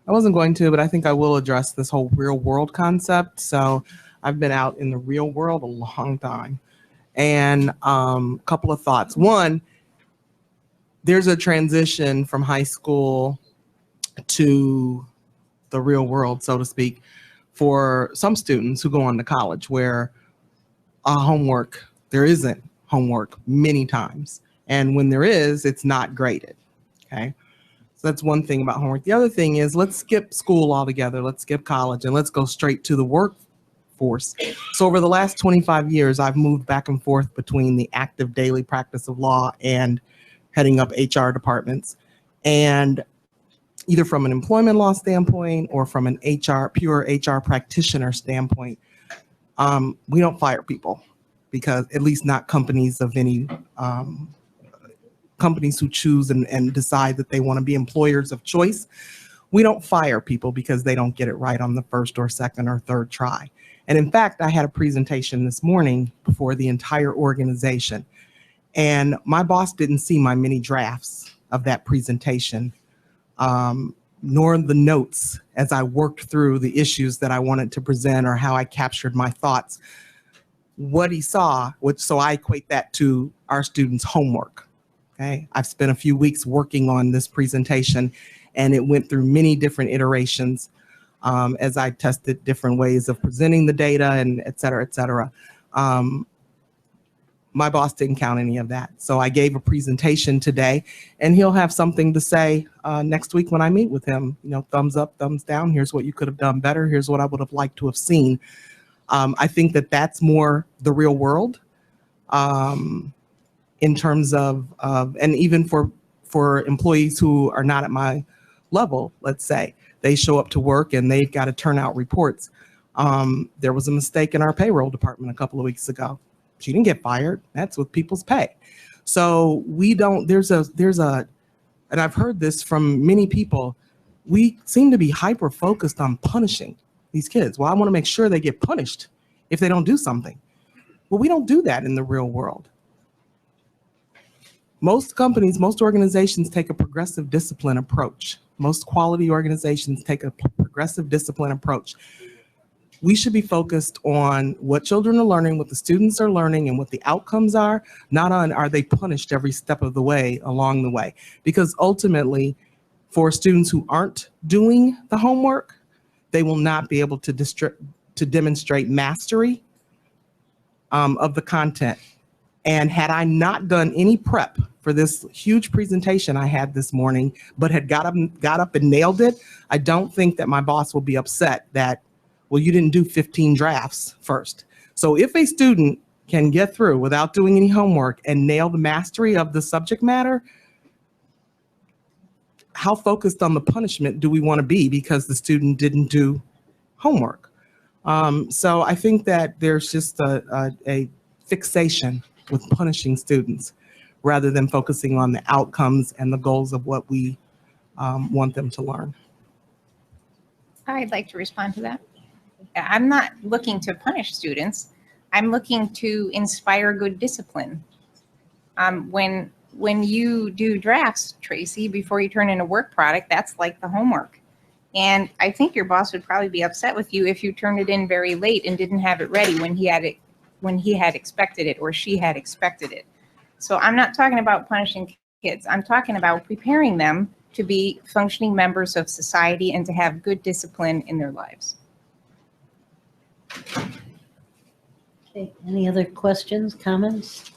I wasn't going to, but I think I will address this whole real world concept. So I've been out in the real world a long time. And a couple of thoughts. One, there's a transition from high school to the real world, so to speak, for some students who go on to college where there isn't homework many times. And when there is, it's not graded. Okay. So that's one thing about homework. The other thing is, let's skip school altogether. Let's skip college and let's go straight to the workforce. So over the last 25 years, I've moved back and forth between the active daily practice of law and heading up HR departments. And either from an employment law standpoint or from an pure HR practitioner standpoint, we don't fire people, because at least not companies of any companies who choose and decide that they want to be employers of choice. We don't fire people because they don't get it right on the first or second or third try. And in fact, I had a presentation this morning before the entire organization, and my boss didn't see my mini drafts of that presentation, nor the notes as I worked through the issues that I wanted to present or how I captured my thoughts. What he saw, so I equate that to our students' homework. Okay, I've spent a few weeks working on this presentation, and it went through many different iterations as I tested different ways of presenting the data and et cetera, et cetera. My boss didn't count any of that. So I gave a presentation today, and he'll have something to say next week when I meet with him. You know, thumbs up, thumbs down. Here's what you could have done better. Here's what I would have liked to have seen. I think that that's more the real world in terms of, and even for employees who are not at my level, let's say, they show up to work and they've got to turn out reports. There was a mistake in our payroll department a couple of weeks ago. She didn't get fired. That's with people's pay. So we don't, and I've heard this from many people, we seem to be hyper focused on punishing these kids. Well, I want to make sure they get punished if they don't do something. Well, we don't do that in the real world. Most companies, most organizations take a progressive discipline approach. Most quality organizations take a progressive discipline approach. We should be focused on what children are learning, what the students are learning, and what the outcomes are, not on are they punished every step of the way along the way. Because ultimately, for students who aren't doing the homework, they will not be able to demonstrate mastery of the content. And had I not done any prep for this huge presentation I had this morning, but had got up and nailed it, I don't think that my boss will be upset that, well, you didn't do 15 drafts first. So if a student can get through without doing any homework and nail the mastery of the subject matter, how focused on the punishment do we want to be because the student didn't do homework? So I think that there's just a fixation with punishing students rather than focusing on the outcomes and the goals of what we want them to learn. I'd like to respond to that. I'm not looking to punish students. I'm looking to inspire good discipline. When you do drafts, Tracy, before you turn in a work product, that's like the homework. And I think your boss would probably be upset with you if you turned it in very late and didn't have it ready when he had expected it or she had expected it. So I'm not talking about punishing kids. I'm talking about preparing them to be functioning members of society and to have good discipline in their lives. Okay, any other questions, comments?